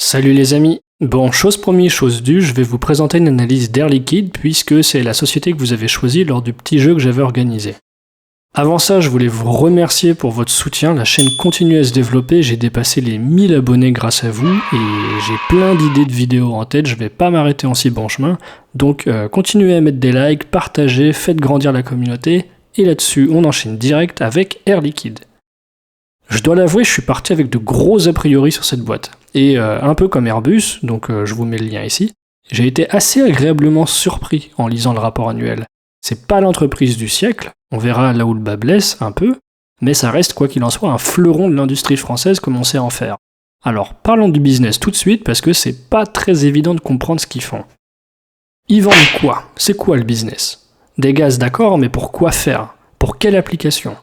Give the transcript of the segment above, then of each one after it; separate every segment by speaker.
Speaker 1: Salut les amis. Bon, chose promise, chose due, je vais vous présenter une analyse d'Air Liquide puisque c'est la société que vous avez choisie lors du petit jeu que j'avais organisé. Avant ça, je voulais vous remercier pour votre soutien, la chaîne continue à se développer, j'ai dépassé les 1000 abonnés grâce à vous et j'ai plein d'idées de vidéos en tête, je vais pas m'arrêter en si bon chemin, donc continuez à mettre des likes, partagez, faites grandir la communauté, et là-dessus on enchaîne direct avec Air Liquide. Je dois l'avouer, je suis parti avec de gros a priori sur cette boîte. Et un peu comme Airbus, donc je vous mets le lien ici, j'ai été assez agréablement surpris en lisant le rapport annuel. C'est pas l'entreprise du siècle, on verra là où le bas blesse un peu, mais ça reste quoi qu'il en soit un fleuron de l'industrie française comme on sait en faire. Alors parlons du business tout de suite parce que c'est pas très évident de comprendre ce qu'ils font. Ils vendent quoi? C'est quoi le business? Des gaz d'accord, mais pour quoi faire? Pour quelle application?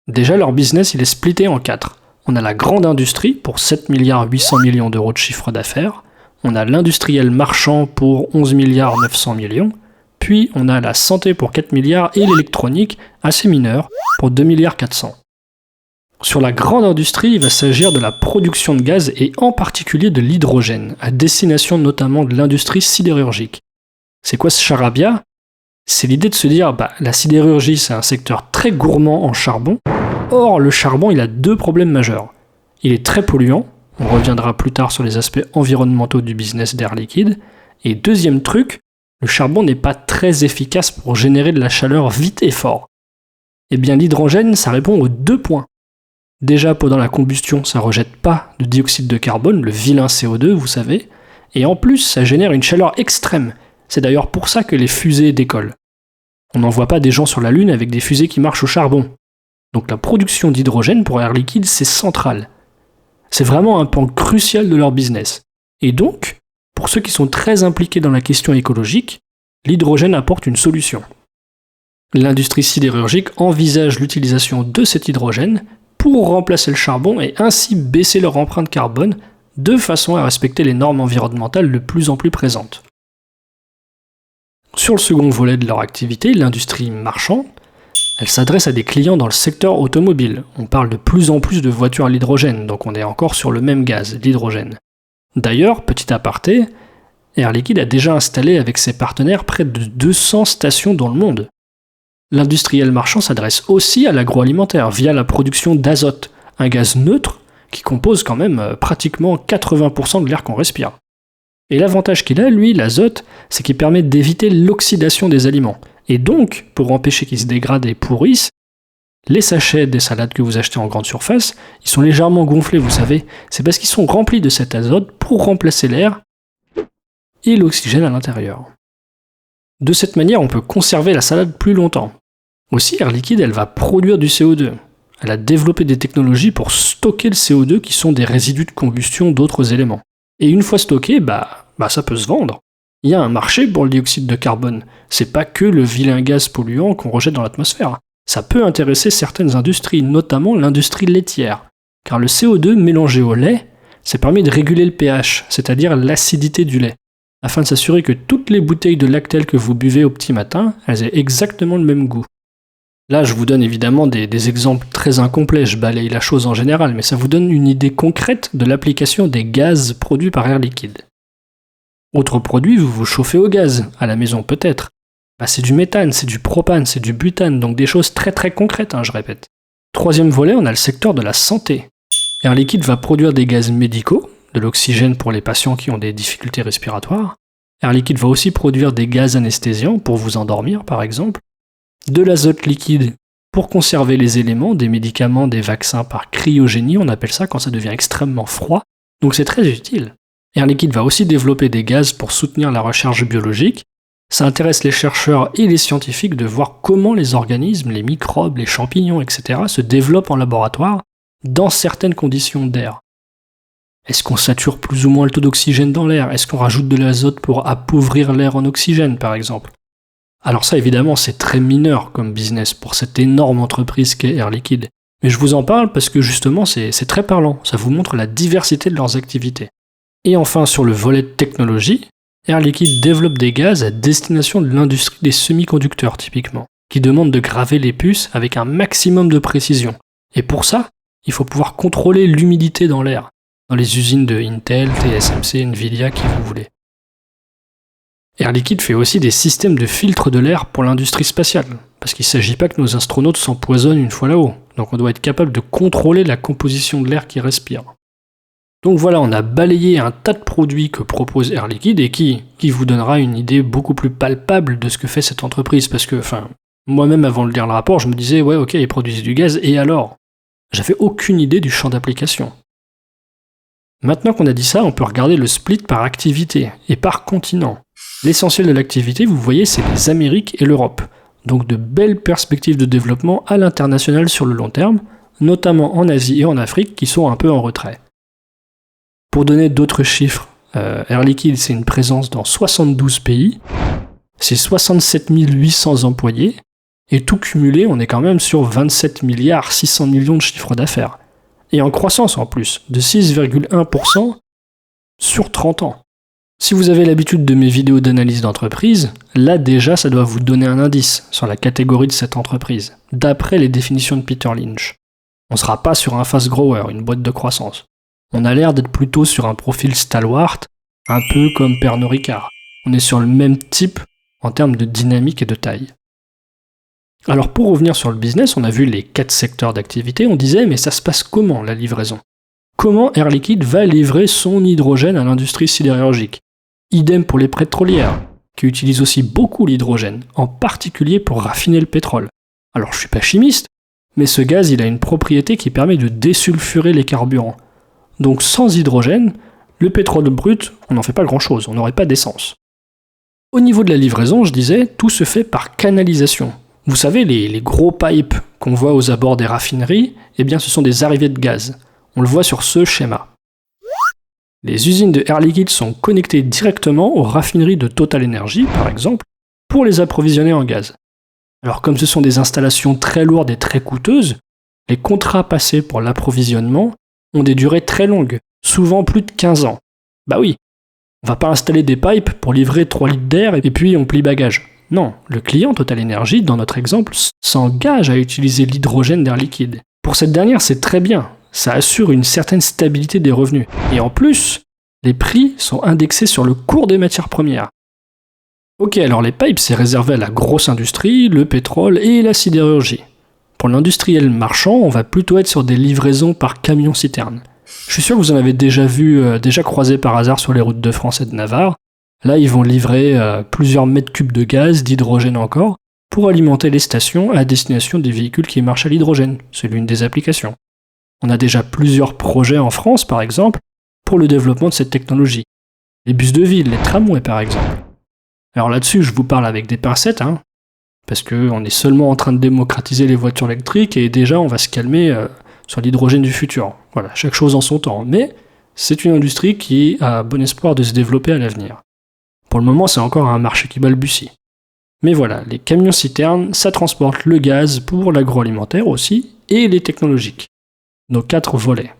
Speaker 1: Déjà leur business il est splitté en 4. On a la grande industrie pour 7 milliards 800 millions d'euros de chiffre d'affaires, on a l'industriel marchand pour 11 milliards 900 millions, puis on a la santé pour 4 milliards et l'électronique, assez mineur, pour 2 milliards 400. Sur la grande industrie, il va s'agir de la production de gaz et en particulier de l'hydrogène, à destination notamment de l'industrie sidérurgique. C'est quoi ce charabia? C'est l'idée de se dire, la sidérurgie c'est un secteur très gourmand en charbon. Or, le charbon, il a deux problèmes majeurs. Il est très polluant, on reviendra plus tard sur les aspects environnementaux du business d'Air Liquide, et deuxième truc, le charbon n'est pas très efficace pour générer de la chaleur vite et fort. Eh bien l'hydrogène, ça répond aux deux points. Déjà, pendant la combustion, ça rejette pas de dioxyde de carbone, le vilain CO2, vous savez, et en plus, ça génère une chaleur extrême. C'est d'ailleurs pour ça que les fusées décollent. On n'envoie pas des gens sur la Lune avec des fusées qui marchent au charbon. Donc la production d'hydrogène pour Air Liquide, c'est central. C'est vraiment un pan crucial de leur business. Et donc, pour ceux qui sont très impliqués dans la question écologique, l'hydrogène apporte une solution. L'industrie sidérurgique envisage l'utilisation de cet hydrogène pour remplacer le charbon et ainsi baisser leur empreinte carbone de façon à respecter les normes environnementales de plus en plus présentes. Sur le second volet de leur activité, l'industrie marchande, elle s'adresse à des clients dans le secteur automobile. On parle de plus en plus de voitures à l'hydrogène, donc on est encore sur le même gaz, l'hydrogène. D'ailleurs, petit aparté, Air Liquide a déjà installé avec ses partenaires près de 200 stations dans le monde. L'industriel marchand s'adresse aussi à l'agroalimentaire via la production d'azote, un gaz neutre qui compose quand même pratiquement 80% de l'air qu'on respire. Et l'avantage qu'il a, lui, l'azote, c'est qu'il permet d'éviter l'oxydation des aliments. Et donc, pour empêcher qu'ils se dégradent et pourrissent, les sachets des salades que vous achetez en grande surface, ils sont légèrement gonflés, vous savez. C'est parce qu'ils sont remplis de cet azote pour remplacer l'air et l'oxygène à l'intérieur. De cette manière, on peut conserver la salade plus longtemps. Aussi, Air Liquide, elle va produire du CO2. Elle a développé des technologies pour stocker le CO2 qui sont des résidus de combustion d'autres éléments. Et une fois stocké, ça peut se vendre. Il y a un marché pour le dioxyde de carbone. C'est pas que le vilain gaz polluant qu'on rejette dans l'atmosphère. Ça peut intéresser certaines industries, notamment l'industrie laitière. Car le CO2 mélangé au lait, ça permet de réguler le pH, c'est-à-dire l'acidité du lait, afin de s'assurer que toutes les bouteilles de Lactel que vous buvez au petit matin, elles aient exactement le même goût. Là, je vous donne évidemment des exemples très incomplets, je balaye la chose en général, mais ça vous donne une idée concrète de l'application des gaz produits par Air Liquide. Autre produit, vous vous chauffez au gaz, à la maison peut-être. C'est du méthane, c'est du propane, c'est du butane, donc des choses très très concrètes, je répète. Troisième volet, on a le secteur de la santé. Air Liquide va produire des gaz médicaux, de l'oxygène pour les patients qui ont des difficultés respiratoires. Air Liquide va aussi produire des gaz anesthésiants pour vous endormir par exemple. De l'azote liquide pour conserver les éléments, des médicaments, des vaccins par cryogénie, on appelle ça quand ça devient extrêmement froid, donc c'est très utile. Air Liquide va aussi développer des gaz pour soutenir la recherche biologique. Ça intéresse les chercheurs et les scientifiques de voir comment les organismes, les microbes, les champignons, etc. se développent en laboratoire dans certaines conditions d'air. Est-ce qu'on sature plus ou moins le taux d'oxygène dans l'air? Est-ce qu'on rajoute de l'azote pour appauvrir l'air en oxygène, par exemple? Alors ça, évidemment, c'est très mineur comme business pour cette énorme entreprise qu'est Air Liquide. Mais je vous en parle parce que justement, c'est très parlant. Ça vous montre la diversité de leurs activités. Et enfin, sur le volet de technologie, Air Liquide développe des gaz à destination de l'industrie des semi-conducteurs, typiquement, qui demandent de graver les puces avec un maximum de précision. Et pour ça, il faut pouvoir contrôler l'humidité dans l'air. dans les usines de Intel, TSMC, Nvidia, qui vous voulez. Air Liquide fait aussi des systèmes de filtre de l'air pour l'industrie spatiale, parce qu'il ne s'agit pas que nos astronautes s'empoisonnent une fois là-haut, donc on doit être capable de contrôler la composition de l'air qu'ils respirent. Donc voilà, on a balayé un tas de produits que propose Air Liquide et qui vous donnera une idée beaucoup plus palpable de ce que fait cette entreprise, parce que, moi-même avant de lire le rapport, je me disais, ouais ok, ils produisent du gaz, et alors ? J'avais aucune idée du champ d'application. Maintenant qu'on a dit ça, on peut regarder le split par activité et par continent. L'essentiel de l'activité, vous voyez, c'est les Amériques et l'Europe. Donc de belles perspectives de développement à l'international sur le long terme, notamment en Asie et en Afrique qui sont un peu en retrait. Pour donner d'autres chiffres, Air Liquide, c'est une présence dans 72 pays, c'est 67 800 employés, et tout cumulé, on est quand même sur 27 milliards 600 millions de chiffre d'affaires. Et en croissance en plus, de 6,1% sur 30 ans. Si vous avez l'habitude de mes vidéos d'analyse d'entreprise, là déjà ça doit vous donner un indice sur la catégorie de cette entreprise, d'après les définitions de Peter Lynch. On ne sera pas sur un fast grower, une boîte de croissance. On a l'air d'être plutôt sur un profil stalwart, un peu comme Pernod Ricard. On est sur le même type en termes de dynamique et de taille. Alors pour revenir sur le business, on a vu les 4 secteurs d'activité, on disait mais ça se passe comment la livraison ? Comment Air Liquide va livrer son hydrogène à l'industrie sidérurgique ? Idem pour les pétrolières, qui utilisent aussi beaucoup l'hydrogène, en particulier pour raffiner le pétrole. Alors je suis pas chimiste, mais ce gaz il a une propriété qui permet de désulfurer les carburants. Donc sans hydrogène, le pétrole brut, on n'en fait pas grand-chose, on n'aurait pas d'essence. Au niveau de la livraison, je disais, tout se fait par canalisation. Vous savez, les gros pipes qu'on voit aux abords des raffineries, eh bien ce sont des arrivées de gaz. On le voit sur ce schéma. Les usines de Air Liquide sont connectées directement aux raffineries de Total Energy, par exemple, pour les approvisionner en gaz. Alors comme ce sont des installations très lourdes et très coûteuses, les contrats passés pour l'approvisionnement ont des durées très longues, souvent plus de 15 ans. Bah oui, on va pas installer des pipes pour livrer 3 litres d'air et puis on plie bagage. Non, le client Total Energy, dans notre exemple, s'engage à utiliser l'hydrogène d'Air Liquide. Pour cette dernière, c'est très bien, ça assure une certaine stabilité des revenus. Et en plus, les prix sont indexés sur le cours des matières premières. Ok, alors les pipes, c'est réservé à la grosse industrie, le pétrole et la sidérurgie. Pour l'industriel marchand, on va plutôt être sur des livraisons par camion-citerne. Je suis sûr que vous en avez déjà croisé par hasard sur les routes de France et de Navarre. Là, ils vont livrer plusieurs mètres cubes de gaz, d'hydrogène encore, pour alimenter les stations à destination des véhicules qui marchent à l'hydrogène. C'est l'une des applications. On a déjà plusieurs projets en France, par exemple, pour le développement de cette technologie. Les bus de ville, les tramways, par exemple. Alors là-dessus, je vous parle avec des pincettes, parce qu'on est seulement en train de démocratiser les voitures électriques et déjà on va se calmer sur l'hydrogène du futur. Voilà, chaque chose en son temps. Mais c'est une industrie qui a bon espoir de se développer à l'avenir. Pour le moment, c'est encore un marché qui balbutie. Mais voilà, les camions-citernes, ça transporte le gaz pour l'agroalimentaire aussi, et les technologiques. Nos 4 volets.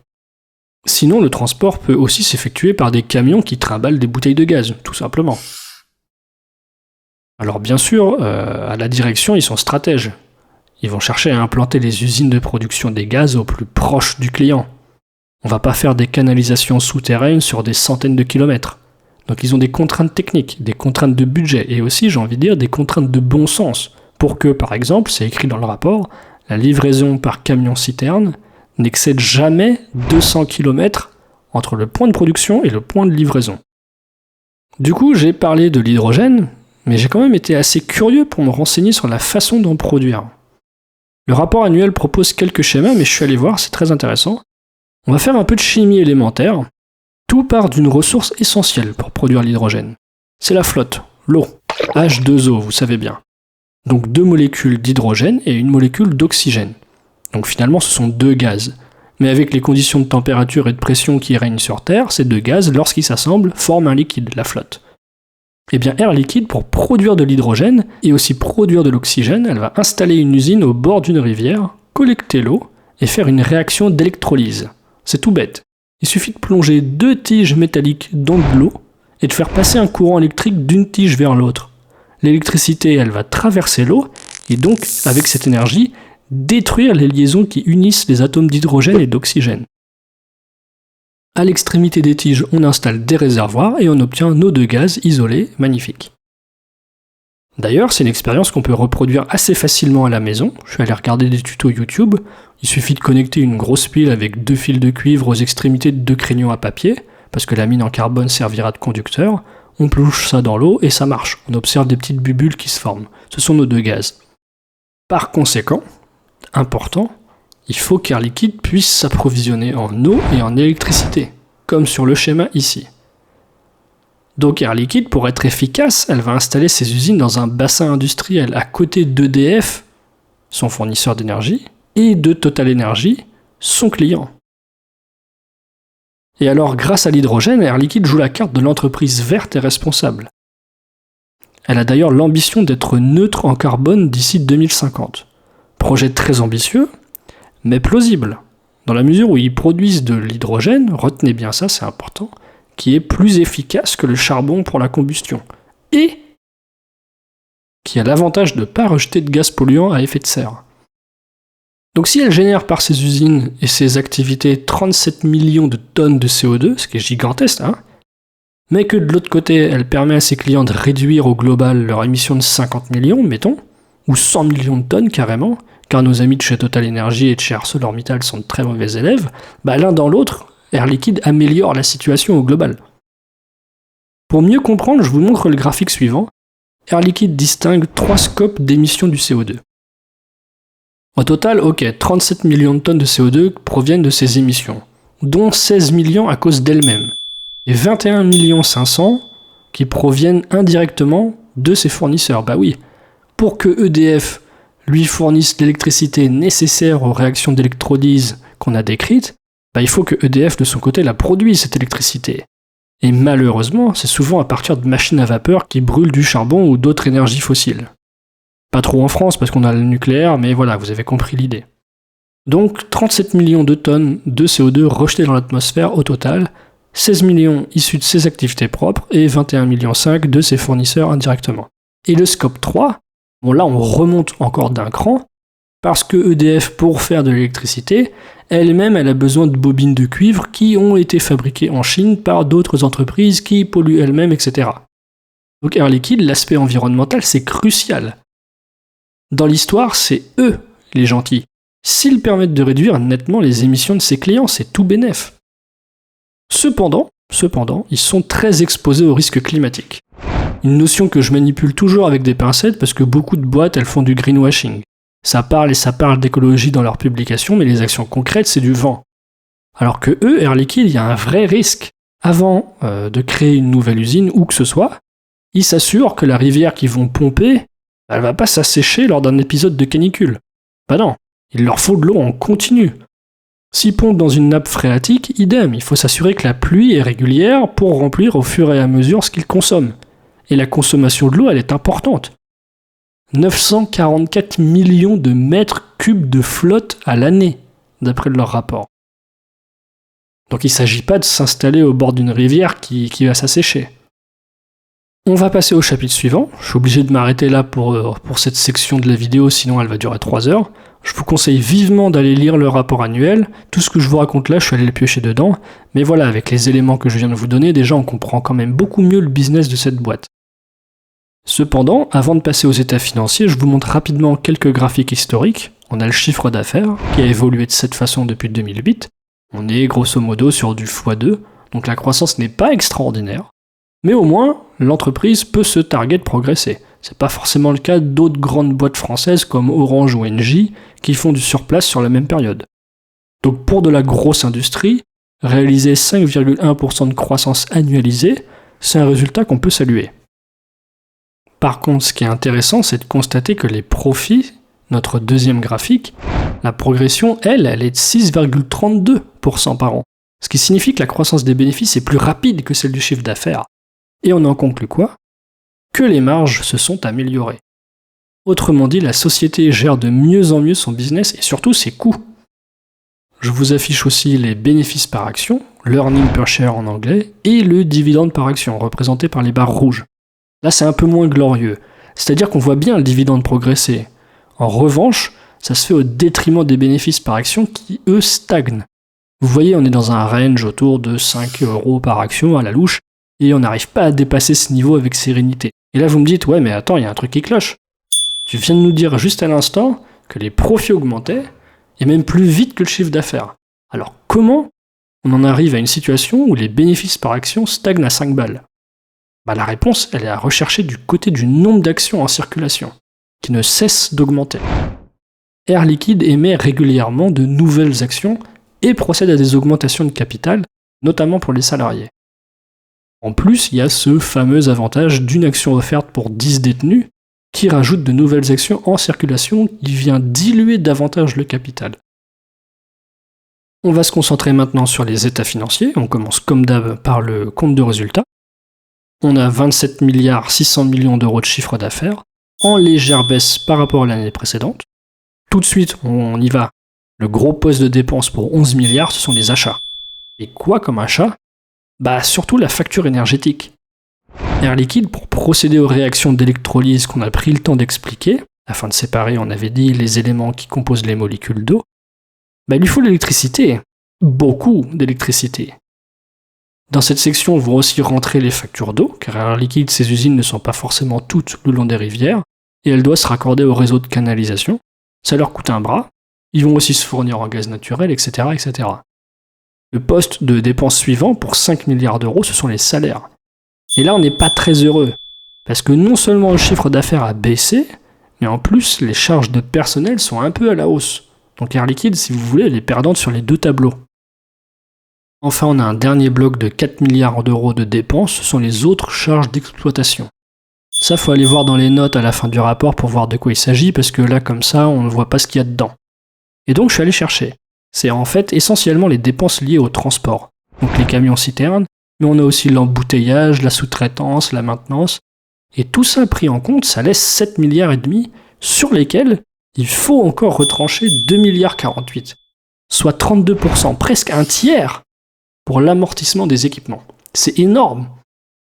Speaker 1: Sinon, le transport peut aussi s'effectuer par des camions qui trimballent des bouteilles de gaz, tout simplement. Alors bien sûr, à la direction, ils sont stratèges. Ils vont chercher à implanter les usines de production des gaz au plus proche du client. On va pas faire des canalisations souterraines sur des centaines de kilomètres. Donc ils ont des contraintes techniques, des contraintes de budget, et aussi, j'ai envie de dire, des contraintes de bon sens, pour que, par exemple, c'est écrit dans le rapport, la livraison par camion-citerne n'excède jamais 200 km entre le point de production et le point de livraison. Du coup, j'ai parlé de l'hydrogène, mais j'ai quand même été assez curieux pour me renseigner sur la façon d'en produire. Le rapport annuel propose quelques schémas, mais je suis allé voir, c'est très intéressant. On va faire un peu de chimie élémentaire. Tout part d'une ressource essentielle pour produire l'hydrogène. C'est la flotte, l'eau. H2O, vous savez bien. Donc 2 molécules d'hydrogène et une molécule d'oxygène. Donc finalement, ce sont 2 gaz. Mais avec les conditions de température et de pression qui règnent sur Terre, ces 2 gaz, lorsqu'ils s'assemblent, forment un liquide, la flotte. Eh bien, Air Liquide, pour produire de l'hydrogène et aussi produire de l'oxygène, elle va installer une usine au bord d'une rivière, collecter l'eau et faire une réaction d'électrolyse. C'est tout bête. Il suffit de plonger 2 tiges métalliques dans de l'eau et de faire passer un courant électrique d'une tige vers l'autre. L'électricité, elle va traverser l'eau et donc, avec cette énergie, détruire les liaisons qui unissent les atomes d'hydrogène et d'oxygène. À l'extrémité des tiges, on installe des réservoirs et on obtient nos 2 gaz isolés, magnifiques. D'ailleurs, c'est une expérience qu'on peut reproduire assez facilement à la maison. Je suis allé regarder des tutos YouTube. Il suffit de connecter une grosse pile avec 2 fils de cuivre aux extrémités de 2 crayons à papier, parce que la mine en carbone servira de conducteur. On plonge ça dans l'eau et ça marche. On observe des petites bulles qui se forment. Ce sont nos 2 gaz. Par conséquent, important, il faut qu'Air Liquide puisse s'approvisionner en eau et en électricité, comme sur le schéma ici. Donc Air Liquide, pour être efficace, elle va installer ses usines dans un bassin industriel à côté d'EDF, son fournisseur d'énergie, et de Total Energy, son client. Et alors, grâce à l'hydrogène, Air Liquide joue la carte de l'entreprise verte et responsable. Elle a d'ailleurs l'ambition d'être neutre en carbone d'ici 2050. Projet très ambitieux, mais plausible, dans la mesure où ils produisent de l'hydrogène, retenez bien ça, c'est important, qui est plus efficace que le charbon pour la combustion, et qui a l'avantage de ne pas rejeter de gaz polluants à effet de serre. Donc si elle génère par ses usines et ses activités 37 millions de tonnes de CO2, ce qui est gigantesque, mais que de l'autre côté, elle permet à ses clients de réduire au global leur émission de 50 millions, mettons, ou 100 millions de tonnes carrément, car nos amis de chez Total Energy et de chez ArcelorMittal sont de très mauvais élèves, l'un dans l'autre, Air Liquide améliore la situation au global. Pour mieux comprendre, je vous montre le graphique suivant. Air Liquide distingue 3 scopes d'émissions du CO2. Au total, 37 millions de tonnes de CO2 proviennent de ces émissions, dont 16 millions à cause d'elles-mêmes, et 21 millions 500 qui proviennent indirectement de ses fournisseurs. Oui, pour que EDF lui fournisse l'électricité nécessaire aux réactions d'électrolyse qu'on a décrites, il faut que EDF de son côté la produise cette électricité. Et malheureusement, c'est souvent à partir de machines à vapeur qui brûlent du charbon ou d'autres énergies fossiles. Pas trop en France parce qu'on a le nucléaire, mais voilà, vous avez compris l'idée. Donc 37 millions de tonnes de CO2 rejetées dans l'atmosphère au total, 16 millions issus de ses activités propres et 21,5 millions de ses fournisseurs indirectement. Et le scope 3, là on remonte encore d'un cran, parce que EDF, pour faire de l'électricité, elle-même elle a besoin de bobines de cuivre qui ont été fabriquées en Chine par d'autres entreprises qui polluent elles-mêmes, etc. Donc Air Liquide, l'aspect environnemental, c'est crucial. Dans l'histoire, c'est eux les gentils. S'ils permettent de réduire nettement les émissions de ses clients, c'est tout bénef. Cependant, ils sont très exposés aux risques climatiques. Une notion que je manipule toujours avec des pincettes parce que beaucoup de boîtes, elles font du greenwashing. Ça parle d'écologie dans leurs publications, mais les actions concrètes, c'est du vent. Alors que eux, Air Liquide, il y a un vrai risque. Avant de créer une nouvelle usine, où que ce soit, ils s'assurent que la rivière qu'ils vont pomper, elle va pas s'assécher lors d'un épisode de canicule. Non, il leur faut de l'eau en continu. S'ils pompent dans une nappe phréatique, idem, il faut s'assurer que la pluie est régulière pour remplir au fur et à mesure ce qu'ils consomment. Et la consommation de l'eau, elle est importante. 944 millions de mètres cubes de flotte à l'année, d'après leur rapport. Donc il ne s'agit pas de s'installer au bord d'une rivière qui va s'assécher. On va passer au chapitre suivant. Je suis obligé de m'arrêter là pour cette section de la vidéo, sinon elle va durer 3 heures. Je vous conseille vivement d'aller lire le rapport annuel. Tout ce que je vous raconte là, je suis allé le piocher dedans. Mais voilà, avec les éléments que je viens de vous donner, déjà on comprend quand même beaucoup mieux le business de cette boîte. Cependant, avant de passer aux états financiers, je vous montre rapidement quelques graphiques historiques. On a le chiffre d'affaires, qui a évolué de cette façon depuis 2008. On est grosso modo sur du x2, donc la croissance n'est pas extraordinaire. Mais au moins, l'entreprise peut se targuer de progresser. C'est pas forcément le cas d'autres grandes boîtes françaises comme Orange ou Engie qui font du surplace sur la même période. Donc pour de la grosse industrie, réaliser 5,1% de croissance annualisée, c'est un résultat qu'on peut saluer. Par contre, ce qui est intéressant, c'est de constater que les profits, notre deuxième graphique, la progression, elle est de 6,32% par an. Ce qui signifie que la croissance des bénéfices est plus rapide que celle du chiffre d'affaires. Et on en conclut quoi ? Que les marges se sont améliorées. Autrement dit, la société gère de mieux en mieux son business et surtout ses coûts. Je vous affiche aussi les bénéfices par action, l'earning per share en anglais, et le dividende par action, représenté par les barres rouges. Là, c'est un peu moins glorieux. C'est-à-dire qu'on voit bien le dividende progresser. En revanche, ça se fait au détriment des bénéfices par action qui, eux, stagnent. Vous voyez, on est dans un range autour de 5 € par action à la louche, et on n'arrive pas à dépasser ce niveau avec sérénité. Et là vous me dites, ouais mais attends, il y a un truc qui cloche. Tu viens de nous dire juste à l'instant que les profits augmentaient, et même plus vite que le chiffre d'affaires. Alors comment on en arrive à une situation où les bénéfices par action stagnent à 5 balles? La réponse, elle est à rechercher du côté du nombre d'actions en circulation, qui ne cesse d'augmenter. Air Liquide émet régulièrement de nouvelles actions et procède à des augmentations de capital, notamment pour les salariés. En plus, il y a ce fameux avantage d'une action offerte pour 10 détenus, qui rajoute de nouvelles actions en circulation qui vient diluer davantage le capital. On va se concentrer maintenant sur les états financiers, on commence comme d'hab par le compte de résultat. On a 27 600 millions d'euros de chiffre d'affaires, en légère baisse par rapport à l'année précédente. Tout de suite, on y va. Le gros poste de dépenses pour 11 milliards, ce sont les achats. Et quoi comme achat? Surtout la facture énergétique. Air Liquide, pour procéder aux réactions d'électrolyse qu'on a pris le temps d'expliquer, afin de séparer, on avait dit, les éléments qui composent les molécules d'eau, il lui faut l'électricité. Beaucoup d'électricité. Dans cette section vont aussi rentrer les factures d'eau, car Air Liquide, ces usines ne sont pas forcément toutes le long des rivières, et elles doivent se raccorder au réseau de canalisation. Ça leur coûte un bras. Ils vont aussi se fournir en gaz naturel, etc., etc. Le poste de dépense suivant, pour 5 milliards d'euros, ce sont les salaires. Et là, on n'est pas très heureux, parce que non seulement le chiffre d'affaires a baissé, mais en plus, les charges de personnel sont un peu à la hausse. Donc Air Liquide, si vous voulez, elle est perdante sur les deux tableaux. Enfin, on a un dernier bloc de 4 milliards d'euros de dépenses, ce sont les autres charges d'exploitation. Ça, faut aller voir dans les notes à la fin du rapport pour voir de quoi il s'agit, parce que là, comme ça, on ne voit pas ce qu'il y a dedans. Et donc, je suis allé chercher. C'est en fait essentiellement les dépenses liées au transport. Donc les camions-citernes, mais on a aussi l'embouteillage, la sous-traitance, la maintenance. Et tout ça pris en compte, ça laisse 7 milliards et demi, sur lesquels il faut encore retrancher 2 milliards 48. Soit 32%, presque un tiers, pour l'amortissement des équipements. C'est énorme.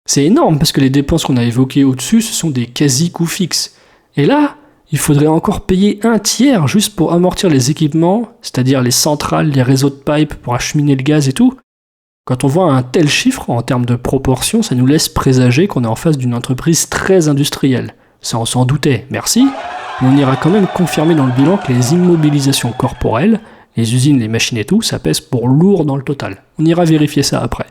Speaker 1: C'est énorme parce que les dépenses qu'on a évoquées au-dessus, ce sont des quasi-coûts fixes. Et là, il faudrait encore payer un tiers juste pour amortir les équipements, c'est-à-dire les centrales, les réseaux de pipe pour acheminer le gaz et tout. Quand on voit un tel chiffre en termes de proportion, ça nous laisse présager qu'on est en face d'une entreprise très industrielle. Ça, on s'en doutait, merci, mais on ira quand même confirmer dans le bilan que les immobilisations corporelles, les usines, les machines et tout, ça pèse pour lourd dans le total. On ira vérifier ça après.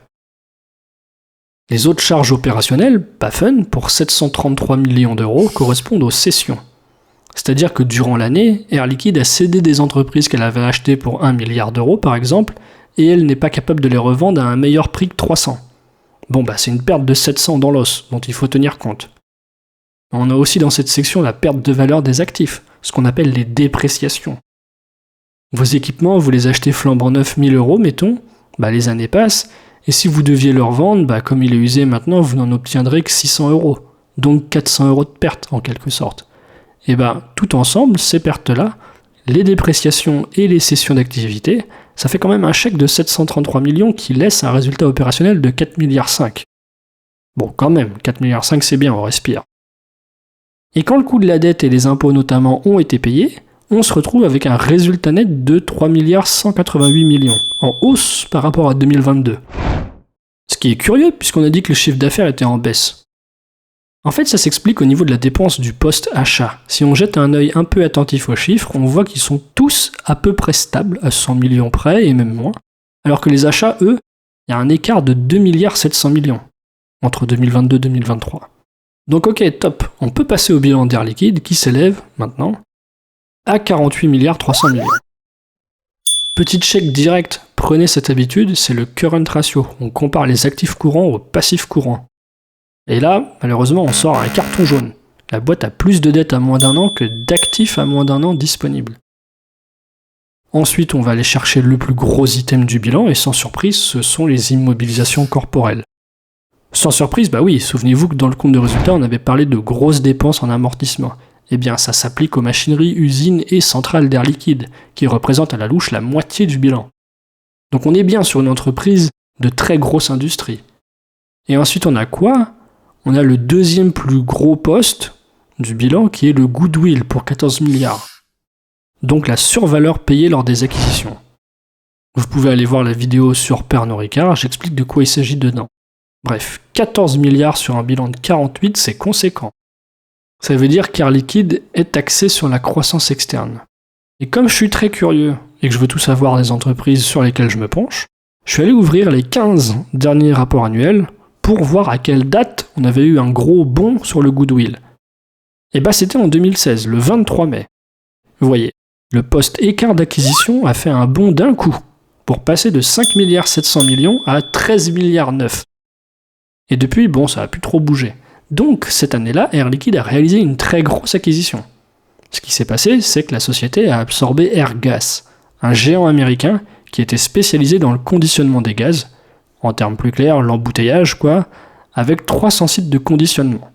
Speaker 1: Les autres charges opérationnelles, pas fun, pour 733 millions d'euros, correspondent aux cessions. C'est-à-dire que durant l'année, Air Liquide a cédé des entreprises qu'elle avait achetées pour 1 milliard d'euros par exemple, et elle n'est pas capable de les revendre à un meilleur prix que 300. C'est une perte de 700 dans l'os, dont il faut tenir compte. On a aussi dans cette section la perte de valeur des actifs, ce qu'on appelle les dépréciations. Vos équipements, vous les achetez flambant 9 000 euros, mettons, les années passent, et si vous deviez le revendre, comme il est usé maintenant, vous n'en obtiendrez que 600 euros, donc 400 euros de perte en quelque sorte. Et tout ensemble, ces pertes-là, les dépréciations et les cessions d'activité, ça fait quand même un chèque de 733 millions qui laisse un résultat opérationnel de 4,5 milliards. Bon, quand même, 4,5 milliards c'est bien, on respire. Et quand le coût de la dette et les impôts notamment ont été payés, on se retrouve avec un résultat net de 3,188 milliards, en hausse par rapport à 2022. Ce qui est curieux, puisqu'on a dit que le chiffre d'affaires était en baisse. En fait, ça s'explique au niveau de la dépense du poste achat. Si on jette un œil un peu attentif aux chiffres, on voit qu'ils sont tous à peu près stables, à 100 millions près, et même moins, alors que les achats, eux, il y a un écart de 2,7 milliards entre 2022 et 2023. Donc ok, top, on peut passer au bilan d'Air Liquide qui s'élève, maintenant, à 48,3 milliards. Petit chèque direct, prenez cette habitude, c'est le current ratio. On compare les actifs courants aux passifs courants. Et là, malheureusement, on sort un carton jaune. La boîte a plus de dettes à moins d'un an que d'actifs à moins d'un an disponibles. Ensuite, on va aller chercher le plus gros item du bilan, et sans surprise, ce sont les immobilisations corporelles. Sans surprise, oui, souvenez-vous que dans le compte de résultat, on avait parlé de grosses dépenses en amortissement. Eh bien, ça s'applique aux machineries, usines et centrales d'Air Liquide, qui représentent à la louche la moitié du bilan. Donc on est bien sur une entreprise de très grosse industrie. Et ensuite, on a quoi ? On a le deuxième plus gros poste du bilan, qui est le goodwill pour 14 milliards. Donc la survaleur payée lors des acquisitions. Vous pouvez aller voir la vidéo sur Pernod Ricard, j'explique de quoi il s'agit dedans. Bref, 14 milliards sur un bilan de 48, c'est conséquent. Ça veut dire qu'Air Liquide est taxé sur la croissance externe. Et comme je suis très curieux et que je veux tout savoir des entreprises sur lesquelles je me penche, je suis allé ouvrir les 15 derniers rapports annuels pour voir à quelle date on avait eu un gros bond sur le goodwill. Et bah c'était en 2016, le 23 mai. Vous voyez, le poste écart d'acquisition a fait un bond d'un coup, pour passer de 5 milliards 700 millions à 13 milliards 9. Et depuis, bon, ça a plus trop bougé. Donc, cette année-là, Air Liquide a réalisé une très grosse acquisition. Ce qui s'est passé, c'est que la société a absorbé Airgas, un géant américain qui était spécialisé dans le conditionnement des gaz, en termes plus clairs, l'embouteillage, quoi, avec 300 sites de conditionnement.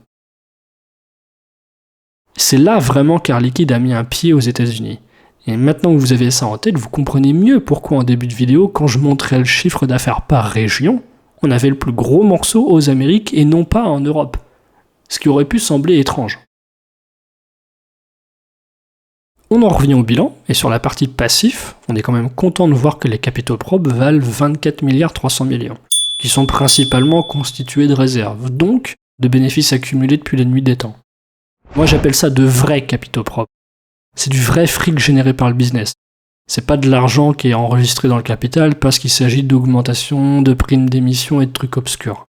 Speaker 1: C'est là vraiment qu'Air Liquide a mis un pied aux États-Unis. Et maintenant que vous avez ça en tête, vous comprenez mieux pourquoi en début de vidéo, quand je montrais le chiffre d'affaires par région, on avait le plus gros morceau aux Amériques et non pas en Europe. Ce qui aurait pu sembler étrange. On en revient au bilan, et sur la partie passif, on est quand même content de voir que les capitaux propres valent 24 milliards 300 millions, qui sont principalement constitués de réserves, donc de bénéfices accumulés depuis la nuit des temps. Moi j'appelle ça de vrais capitaux propres. C'est du vrai fric généré par le business. C'est pas de l'argent qui est enregistré dans le capital parce qu'il s'agit d'augmentation, de primes d'émission et de trucs obscurs.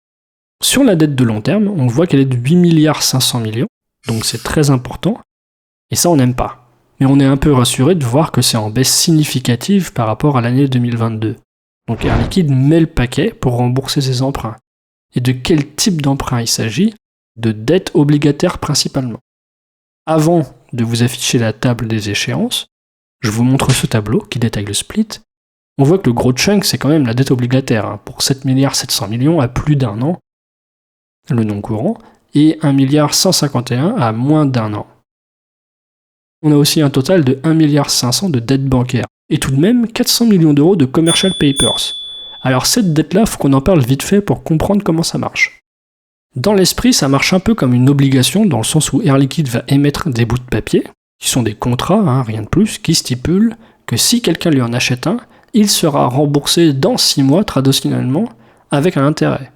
Speaker 1: Sur la dette de long terme, on voit qu'elle est de 8 milliards 500 millions, donc c'est très important, et ça on n'aime pas. Mais on est un peu rassuré de voir que c'est en baisse significative par rapport à l'année 2022. Donc Air Liquide met le paquet pour rembourser ses emprunts. Et de quel type d'emprunt il s'agit? De dette obligataire principalement. Avant de vous afficher la table des échéances, je vous montre ce tableau qui détaille le split. On voit que le gros chunk, c'est quand même la dette obligataire, pour 7 milliards 700 millions à plus d'un an, le non courant, et 1 milliard 151 à moins d'un an. On a aussi un total de 1 milliard 500 de dette bancaire, et tout de même 400 millions d'euros de commercial papers. Alors cette dette-là, faut qu'on en parle vite fait pour comprendre comment ça marche. Dans l'esprit, ça marche un peu comme une obligation, dans le sens où Air Liquide va émettre des bouts de papier, qui sont des contrats, rien de plus, qui stipulent que si quelqu'un lui en achète un, il sera remboursé dans 6 mois, traditionnellement, avec un intérêt.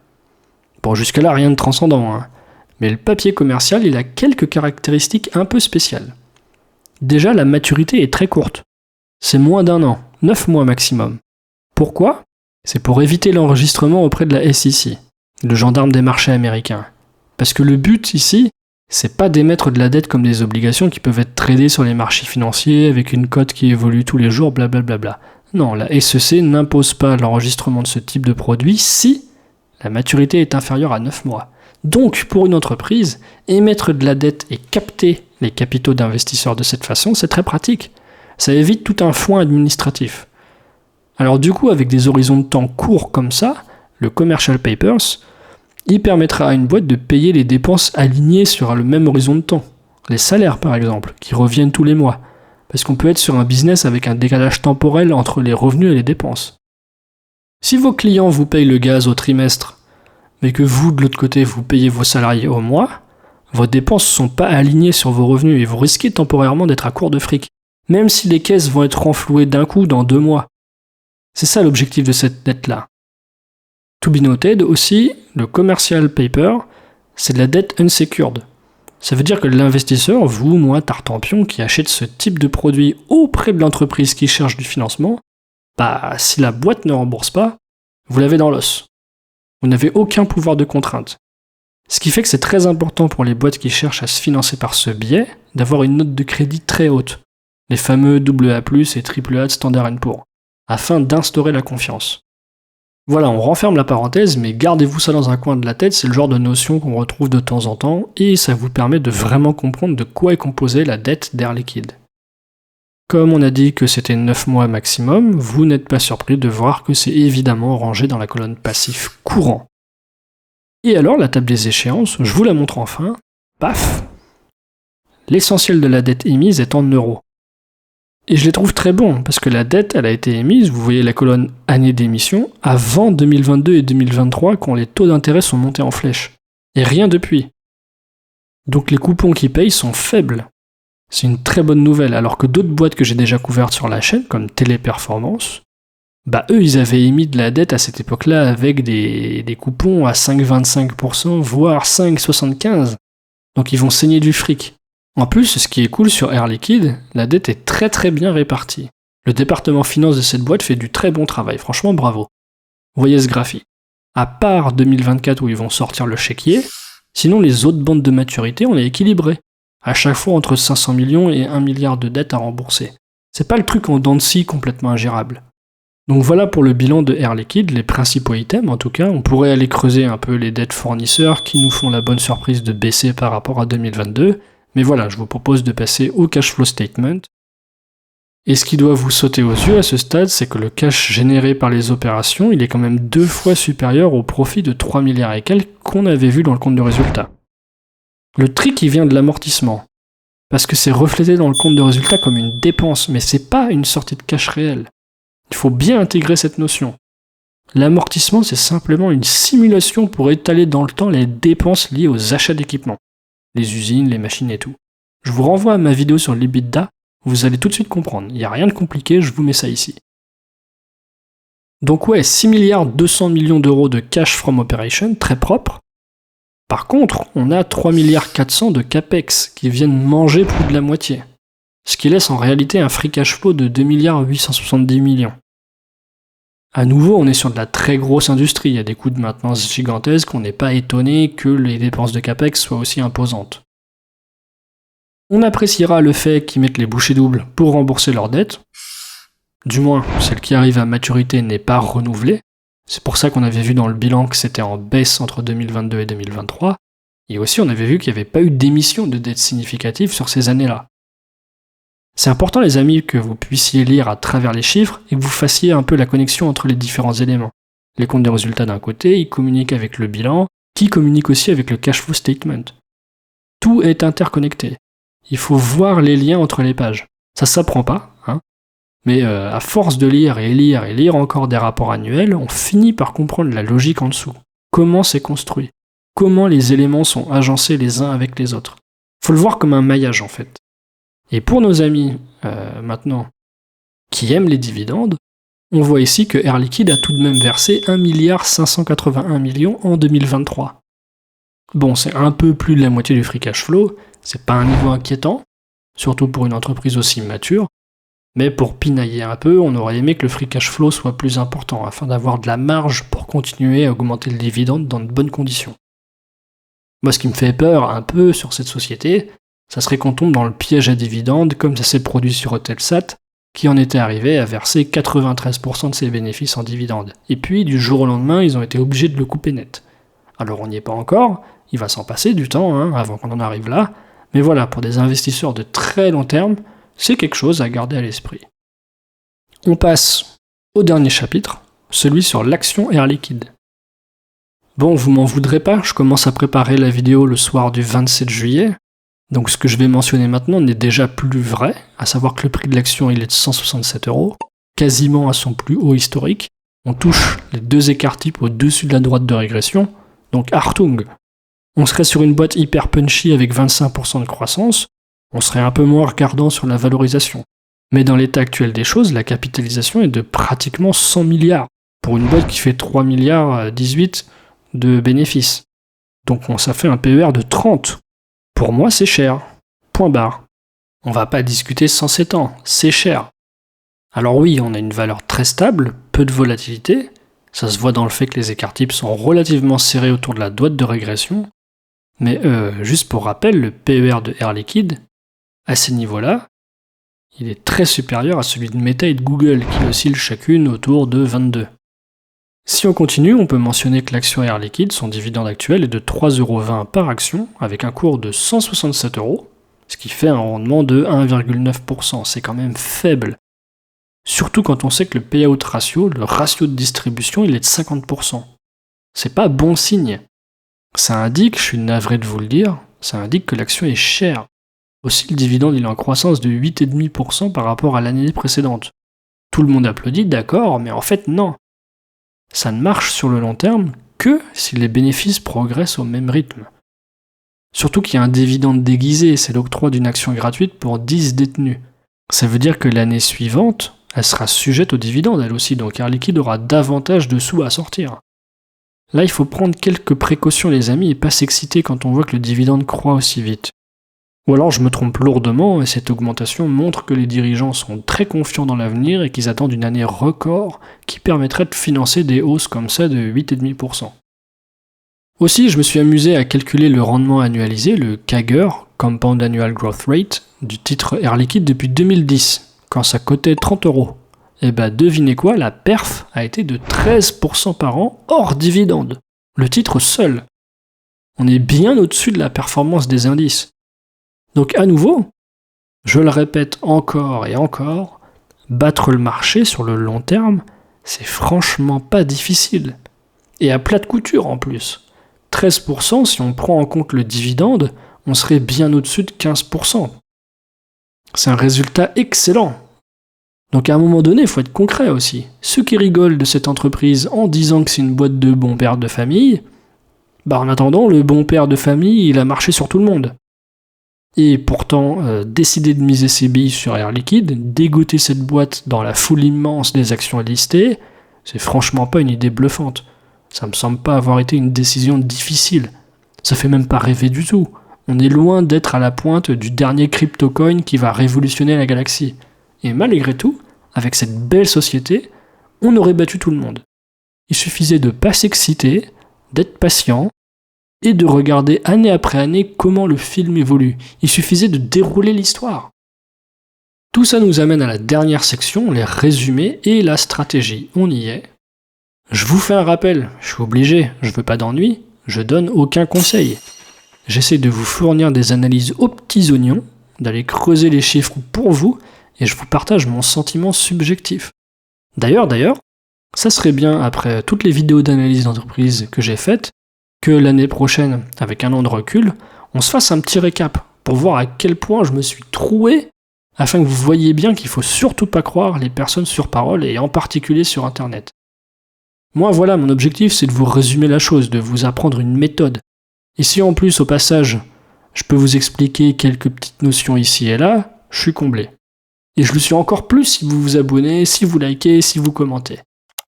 Speaker 1: Bon, jusque-là, rien de transcendant, mais le papier commercial, il a quelques caractéristiques un peu spéciales. Déjà, la maturité est très courte. C'est moins d'un an, 9 mois maximum. Pourquoi? C'est pour éviter l'enregistrement auprès de la SEC, le gendarme des marchés américains. Parce que le but ici, c'est pas d'émettre de la dette comme des obligations qui peuvent être tradées sur les marchés financiers avec une cote qui évolue tous les jours, blablabla. Non, la SEC n'impose pas l'enregistrement de ce type de produit si la maturité est inférieure à 9 mois. Donc, pour une entreprise, émettre de la dette et capter les capitaux d'investisseurs de cette façon, c'est très pratique. Ça évite tout un foin administratif. Alors du coup, avec des horizons de temps courts comme ça, le Commercial Papers, il permettra à une boîte de payer les dépenses alignées sur le même horizon de temps. Les salaires par exemple, qui reviennent tous les mois. Parce qu'on peut être sur un business avec un décalage temporel entre les revenus et les dépenses. Si vos clients vous payent le gaz au trimestre, mais que vous, de l'autre côté, vous payez vos salariés au mois, vos dépenses ne sont pas alignées sur vos revenus et vous risquez temporairement d'être à court de fric, même si les caisses vont être renflouées d'un coup dans 2 mois. C'est ça l'objectif de cette dette-là. To be noted aussi, le commercial paper, c'est de la dette unsecured. Ça veut dire que l'investisseur, vous, moi, Tartampion, qui achète ce type de produit auprès de l'entreprise qui cherche du financement, si la boîte ne rembourse pas, vous l'avez dans l'os. Vous n'avez aucun pouvoir de contrainte. Ce qui fait que c'est très important pour les boîtes qui cherchent à se financer par ce biais d'avoir une note de crédit très haute, les fameux AA+, et AAA de Standard & Poor's, afin d'instaurer la confiance. Voilà, on renferme la parenthèse, mais gardez-vous ça dans un coin de la tête, c'est le genre de notion qu'on retrouve de temps en temps, et ça vous permet de vraiment comprendre de quoi est composée la dette d'Air Liquide. Comme on a dit que c'était 9 mois maximum, vous n'êtes pas surpris de voir que c'est évidemment rangé dans la colonne passif courant. Et alors, la table des échéances, je vous la montre enfin, paf! L'essentiel de la dette émise est en euros. Et je les trouve très bons, parce que la dette, elle a été émise, vous voyez la colonne année d'émission, avant 2022 et 2023, quand les taux d'intérêt sont montés en flèche. Et rien depuis. Donc les coupons qu'ils payent sont faibles. C'est une très bonne nouvelle, alors que d'autres boîtes que j'ai déjà couvertes sur la chaîne, comme Téléperformance, Bah eux, ils avaient émis de la dette à cette époque-là avec des coupons à 5,25%, voire 5,75%. Donc ils vont saigner du fric. En plus, ce qui est cool sur Air Liquide, la dette est très très bien répartie. Le département finance de cette boîte fait du très bon travail, franchement bravo. Voyez ce graphique. À part 2024 où ils vont sortir le chéquier, sinon les autres bandes de maturité, on est équilibré. À chaque fois entre 500 millions et 1 milliard de dettes à rembourser. C'est pas le truc en dents de scie complètement ingérable. Donc voilà pour le bilan de Air Liquide, les principaux items en tout cas. On pourrait aller creuser un peu les dettes fournisseurs qui nous font la bonne surprise de baisser par rapport à 2022. Mais voilà, je vous propose de passer au cash flow statement. Et ce qui doit vous sauter aux yeux à ce stade, c'est que le cash généré par les opérations, il est quand même 2 fois supérieur au profit de 3 milliards et quelques qu'on avait vu dans le compte de résultat. Le trick, il vient de l'amortissement. Parce que c'est reflété dans le compte de résultat comme une dépense, mais c'est pas une sortie de cash réelle. Il faut bien intégrer cette notion. L'amortissement, c'est simplement une simulation pour étaler dans le temps les dépenses liées aux achats d'équipements. Les usines, les machines et tout. Je vous renvoie à ma vidéo sur l'EBITDA, vous allez tout de suite comprendre. Il n'y a rien de compliqué, je vous mets ça ici. Donc ouais, 6 milliards 200 millions d'euros de cash from operation, très propre. Par contre, on a 3 milliards 400 de capex qui viennent manger plus de la moitié. Ce qui laisse en réalité un free cash flow de 2 milliards 870 millions. À nouveau, on est sur de la très grosse industrie, il y a des coûts de maintenance gigantesques, on n'est pas étonné que les dépenses de capex soient aussi imposantes. On appréciera le fait qu'ils mettent les bouchées doubles pour rembourser leurs dettes. Du moins, celle qui arrive à maturité n'est pas renouvelée. C'est pour ça qu'on avait vu dans le bilan que c'était en baisse entre 2022 et 2023. Et aussi, on avait vu qu'il n'y avait pas eu d'émission de dettes significatives sur ces années-là. C'est important, les amis, que vous puissiez lire à travers les chiffres et que vous fassiez un peu la connexion entre les différents éléments. Les comptes de résultats d'un côté, ils communiquent avec le bilan, qui communique aussi avec le cash flow statement. Tout est interconnecté. Il faut voir les liens entre les pages. Ça s'apprend pas, hein. Mais à force de lire et lire encore des rapports annuels, on finit par comprendre la logique en dessous. Comment c'est construit. Comment les éléments sont agencés les uns avec les autres. Faut le voir comme un maillage en fait. Et pour nos amis, maintenant, qui aiment les dividendes, on voit ici que Air Liquide a tout de même versé 1 milliard 581 millions en 2023. Bon, c'est un peu plus de la moitié du free cash flow, c'est pas un niveau inquiétant, surtout pour une entreprise aussi mature, mais pour pinailler un peu, on aurait aimé que le free cash flow soit plus important, afin d'avoir de la marge pour continuer à augmenter le dividende dans de bonnes conditions. Moi, ce qui me fait peur un peu sur cette société, ça serait qu'on tombe dans le piège à dividendes, comme ça s'est produit sur Eutelsat, qui en était arrivé à verser 93% de ses bénéfices en dividendes. Et puis, du jour au lendemain, ils ont été obligés de le couper net. Alors on n'y est pas encore, il va s'en passer du temps avant qu'on en arrive là, mais voilà, pour des investisseurs de très long terme, c'est quelque chose à garder à l'esprit. On passe au dernier chapitre, celui sur l'action Air Liquide. Bon, vous m'en voudrez pas, je commence à préparer la vidéo le soir du 27 juillet, donc ce que je vais mentionner maintenant n'est déjà plus vrai, à savoir que le prix de l'action il est de 167 €, quasiment à son plus haut historique. On touche les deux écarts types au-dessus de la droite de régression, donc Achtung. On serait sur une boîte hyper punchy avec 25% de croissance, on serait un peu moins regardant sur la valorisation. Mais dans l'état actuel des choses, la capitalisation est de pratiquement 100 milliards, pour une boîte qui fait 3 milliards 18 de bénéfices. Donc ça fait un PER de 30. Pour moi, c'est cher. Point barre. On va pas discuter 107 ans, c'est cher. Alors oui, on a une valeur très stable, peu de volatilité, ça se voit dans le fait que les écarts types sont relativement serrés autour de la droite de régression, mais juste pour rappel, le PER de Air Liquide, à ces niveaux-là, il est très supérieur à celui de Meta et de Google, qui oscillent chacune autour de 22. Si on continue, on peut mentionner que l'action Air Liquide, son dividende actuel est de 3,20 € par action, avec un cours de 167 €, ce qui fait un rendement de 1,9%, c'est quand même faible. Surtout quand on sait que le payout ratio, le ratio de distribution, il est de 50%. C'est pas bon signe. Ça indique, je suis navré de vous le dire, ça indique que l'action est chère. Aussi, le dividende il est en croissance de 8,5% par rapport à l'année précédente. Tout le monde applaudit, d'accord, mais en fait non. Ça ne marche sur le long terme que si les bénéfices progressent au même rythme. Surtout qu'il y a un dividende déguisé, c'est l'octroi d'une action gratuite pour 10 détenus. Ça veut dire que l'année suivante, elle sera sujette aux dividendes elle aussi, donc Air Liquide aura davantage de sous à sortir. Là, il faut prendre quelques précautions les amis et pas s'exciter quand on voit que le dividende croît aussi vite. Ou alors je me trompe lourdement et cette augmentation montre que les dirigeants sont très confiants dans l'avenir et qu'ils attendent une année record qui permettrait de financer des hausses comme ça de 8,5%. Aussi, je me suis amusé à calculer le rendement annualisé, le CAGR, Compound Annual Growth Rate, du titre Air Liquide depuis 2010, quand ça cotait 30 €. Et bah devinez quoi, la perf a été de 13% par an hors dividende. Le titre seul. On est bien au-dessus de la performance des indices. Donc à nouveau, je le répète encore et encore, battre le marché sur le long terme, c'est franchement pas difficile. Et à plat de couture en plus. 13%, si on prend en compte le dividende, on serait bien au-dessus de 15%. C'est un résultat excellent. Donc à un moment donné, il faut être concret aussi. Ceux qui rigolent de cette entreprise en disant que c'est une boîte de bons pères de famille, en attendant, le bon père de famille, il a marché sur tout le monde. Et pourtant, décider de miser ses billes sur Air Liquide, dégoter cette boîte dans la foule immense des actions listées, c'est franchement pas une idée bluffante. Ça me semble pas avoir été une décision difficile. Ça fait même pas rêver du tout. On est loin d'être à la pointe du dernier crypto-coin qui va révolutionner la galaxie. Et malgré tout, avec cette belle société, on aurait battu tout le monde. Il suffisait de pas s'exciter, d'être patient, et de regarder année après année comment le film évolue. Il suffisait de dérouler l'histoire. Tout ça nous amène à la dernière section, les résumés et la stratégie. On y est. Je vous fais un rappel, je suis obligé, je veux pas d'ennui, je donne aucun conseil. J'essaie de vous fournir des analyses aux petits oignons, d'aller creuser les chiffres pour vous, et je vous partage mon sentiment subjectif. D'ailleurs, ça serait bien, après toutes les vidéos d'analyse d'entreprise que j'ai faites, que l'année prochaine, avec un an de recul, on se fasse un petit récap, pour voir à quel point je me suis troué, afin que vous voyiez bien qu'il faut surtout pas croire les personnes sur parole, et en particulier sur Internet. Moi, voilà, mon objectif, c'est de vous résumer la chose, de vous apprendre une méthode. Et si en plus, au passage, je peux vous expliquer quelques petites notions ici et là, je suis comblé. Et je le suis encore plus si vous vous abonnez, si vous likez, si vous commentez.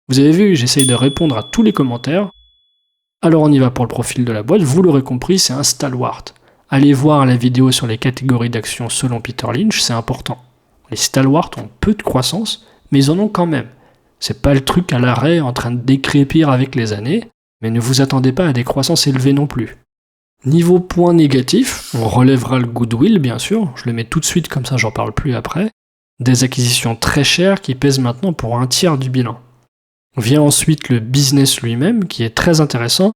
Speaker 1: Vous avez vu, j'essaye de répondre à tous les commentaires. Alors on y va pour le profil de la boîte, vous l'aurez compris, c'est un stalwart. Allez voir la vidéo sur les catégories d'actions selon Peter Lynch, c'est important. Les stalwarts ont peu de croissance, mais ils en ont quand même. C'est pas le truc à l'arrêt en train de décrépir avec les années, mais ne vous attendez pas à des croissances élevées non plus. Niveau point négatif, on relèvera le goodwill bien sûr, je le mets tout de suite comme ça j'en parle plus après. Des acquisitions très chères qui pèsent maintenant pour 1/3 du bilan. Vient ensuite le business lui-même qui est très intéressant,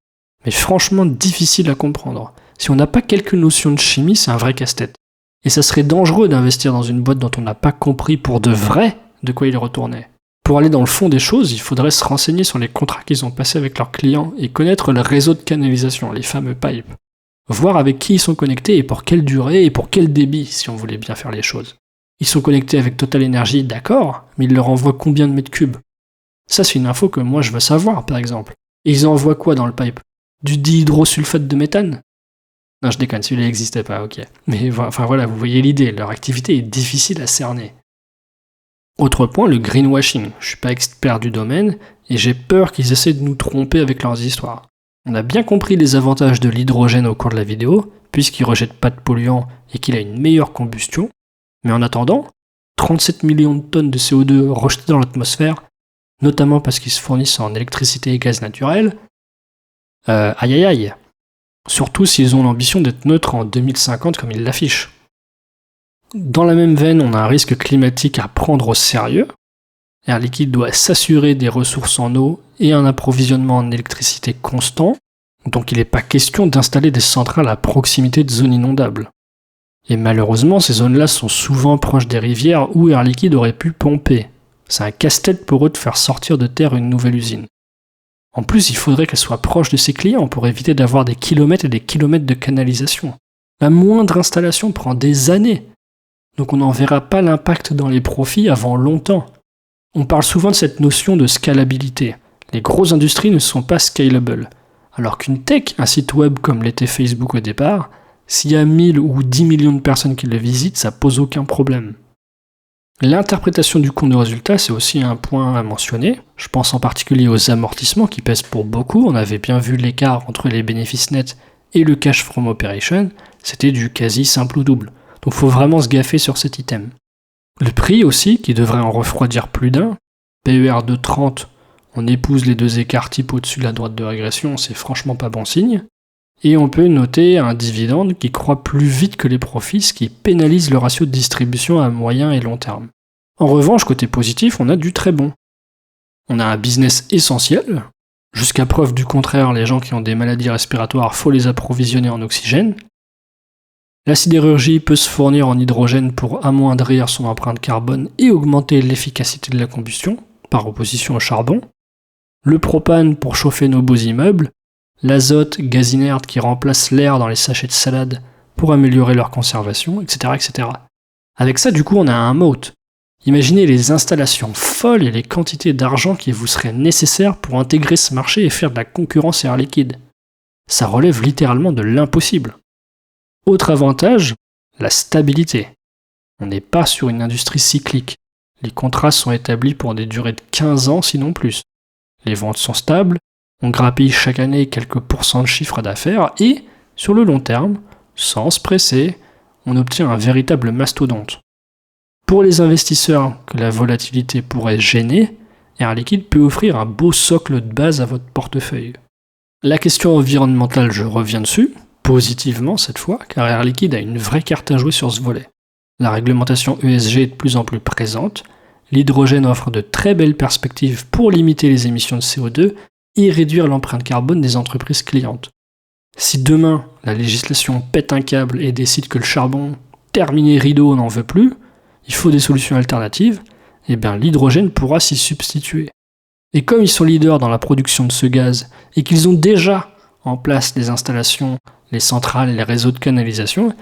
Speaker 1: mais franchement difficile à comprendre. Si on n'a pas quelques notions de chimie, c'est un vrai casse-tête. Et ça serait dangereux d'investir dans une boîte dont on n'a pas compris pour de vrai de quoi il retournait. Pour aller dans le fond des choses, il faudrait se renseigner sur les contrats qu'ils ont passés avec leurs clients et connaître le réseau de canalisation, les fameux pipes. Voir avec qui ils sont connectés et pour quelle durée et pour quel débit, si on voulait bien faire les choses. Ils sont connectés avec Total Energy, d'accord, mais ils leur envoient combien de mètres cubes? Ça, c'est une info que moi je veux savoir, par exemple. Et ils envoient quoi dans le pipe? Du dihydrosulfate de méthane? Non, je déconne, celui-là n'existait pas, ok. Mais enfin voilà, vous voyez l'idée, leur activité est difficile à cerner. Autre point, le greenwashing. Je suis pas expert du domaine, et j'ai peur qu'ils essaient de nous tromper avec leurs histoires. On a bien compris les avantages de l'hydrogène au cours de la vidéo, puisqu'il rejette pas de polluants et qu'il a une meilleure combustion, mais en attendant, 37 millions de tonnes de CO2 rejetées dans l'atmosphère, notamment parce qu'ils se fournissent en électricité et gaz naturel, aïe aïe aïe. Surtout s'ils ont l'ambition d'être neutres en 2050 comme ils l'affichent. Dans la même veine, on a un risque climatique à prendre au sérieux. Air Liquide doit s'assurer des ressources en eau et un approvisionnement en électricité constant, donc il n'est pas question d'installer des centrales à proximité de zones inondables. Et malheureusement, ces zones-là sont souvent proches des rivières où Air Liquide aurait pu pomper. C'est un casse-tête pour eux de faire sortir de terre une nouvelle usine. En plus, il faudrait qu'elle soit proche de ses clients pour éviter d'avoir des kilomètres et des kilomètres de canalisation. La moindre installation prend des années. Donc on n'en verra pas l'impact dans les profits avant longtemps. On parle souvent de cette notion de scalabilité. Les grosses industries ne sont pas scalable. Alors qu'une tech, un site web comme l'était Facebook au départ, s'il y a 1000 ou 10 millions de personnes qui le visitent, ça pose aucun problème. L'interprétation du compte de résultat, c'est aussi un point à mentionner. Je pense en particulier aux amortissements qui pèsent pour beaucoup. On avait bien vu l'écart entre les bénéfices nets et le cash from operation. C'était du quasi simple ou double. Donc il faut vraiment se gaffer sur cet item. Le prix aussi, qui devrait en refroidir plus d'un. PER de 30, on épouse les deux écarts type au-dessus de la droite de régression, c'est franchement pas bon signe. Et on peut noter un dividende qui croît plus vite que les profits, ce qui pénalise le ratio de distribution à moyen et long terme. En revanche, côté positif, on a du très bon. On a un business essentiel. Jusqu'à preuve du contraire, les gens qui ont des maladies respiratoires, faut les approvisionner en oxygène. La sidérurgie peut se fournir en hydrogène pour amoindrir son empreinte carbone et augmenter l'efficacité de la combustion, par opposition au charbon. Le propane pour chauffer nos beaux immeubles. L'azote, gaz inerte qui remplace l'air dans les sachets de salade pour améliorer leur conservation, etc., etc. Avec ça, du coup, on a un moat. Imaginez les installations folles et les quantités d'argent qui vous seraient nécessaires pour intégrer ce marché et faire de la concurrence Air Liquide. Ça relève littéralement de l'impossible. Autre avantage, la stabilité. On n'est pas sur une industrie cyclique. Les contrats sont établis pour des durées de 15 ans, sinon plus. Les ventes sont stables, on grappille chaque année quelques pourcents de chiffre d'affaires et, sur le long terme, sans se presser, on obtient un véritable mastodonte. Pour les investisseurs que la volatilité pourrait gêner, Air Liquide peut offrir un beau socle de base à votre portefeuille. La question environnementale, je reviens dessus, positivement cette fois, car Air Liquide a une vraie carte à jouer sur ce volet. La réglementation ESG est de plus en plus présente, l'hydrogène offre de très belles perspectives pour limiter les émissions de CO2 et réduire l'empreinte carbone des entreprises clientes. Si demain, la législation pète un câble et décide que le charbon, terminé rideau, on n'en veut plus, il faut des solutions alternatives, et bien l'hydrogène pourra s'y substituer. Et comme ils sont leaders dans la production de ce gaz, et qu'ils ont déjà en place les installations, les centrales et les réseaux de canalisation,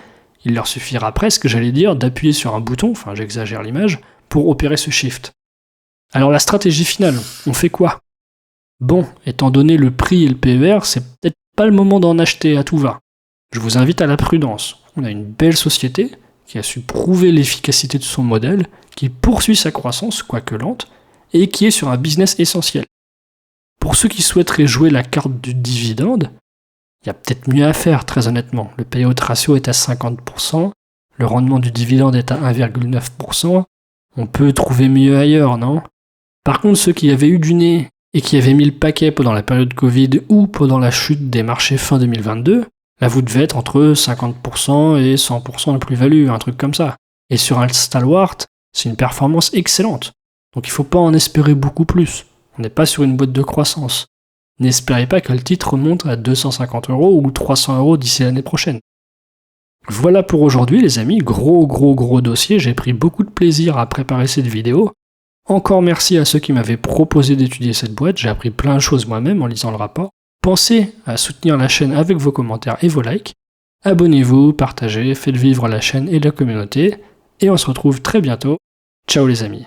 Speaker 1: il leur suffira presque, j'allais dire, d'appuyer sur un bouton, enfin j'exagère l'image, pour opérer ce shift. Alors la stratégie finale, on fait quoi ? Bon, étant donné le prix et le PER, c'est peut-être pas le moment d'en acheter à tout va. Je vous invite à la prudence. On a une belle société qui a su prouver l'efficacité de son modèle, qui poursuit sa croissance, quoique lente, et qui est sur un business essentiel. Pour ceux qui souhaiteraient jouer la carte du dividende, il y a peut-être mieux à faire, très honnêtement. Le payout ratio est à 50%, le rendement du dividende est à 1,9%, on peut trouver mieux ailleurs, non ? Par contre, ceux qui avaient eu du nez et qui avaient mis le paquet pendant la période Covid ou pendant la chute des marchés fin 2022, là vous devez être entre 50% et 100% de plus-value, un truc comme ça. Et sur un Stalwart, c'est une performance excellente. Donc il ne faut pas en espérer beaucoup plus. On n'est pas sur une boîte de croissance. N'espérez pas que le titre remonte à 250 € ou 300 € d'ici l'année prochaine. Voilà pour aujourd'hui les amis, gros dossier, j'ai pris beaucoup de plaisir à préparer cette vidéo. Encore merci à ceux qui m'avaient proposé d'étudier cette boîte, j'ai appris plein de choses moi-même en lisant le rapport. Pensez à soutenir la chaîne avec vos commentaires et vos likes. Abonnez-vous, partagez, faites vivre la chaîne et la communauté. Et on se retrouve très bientôt. Ciao les amis.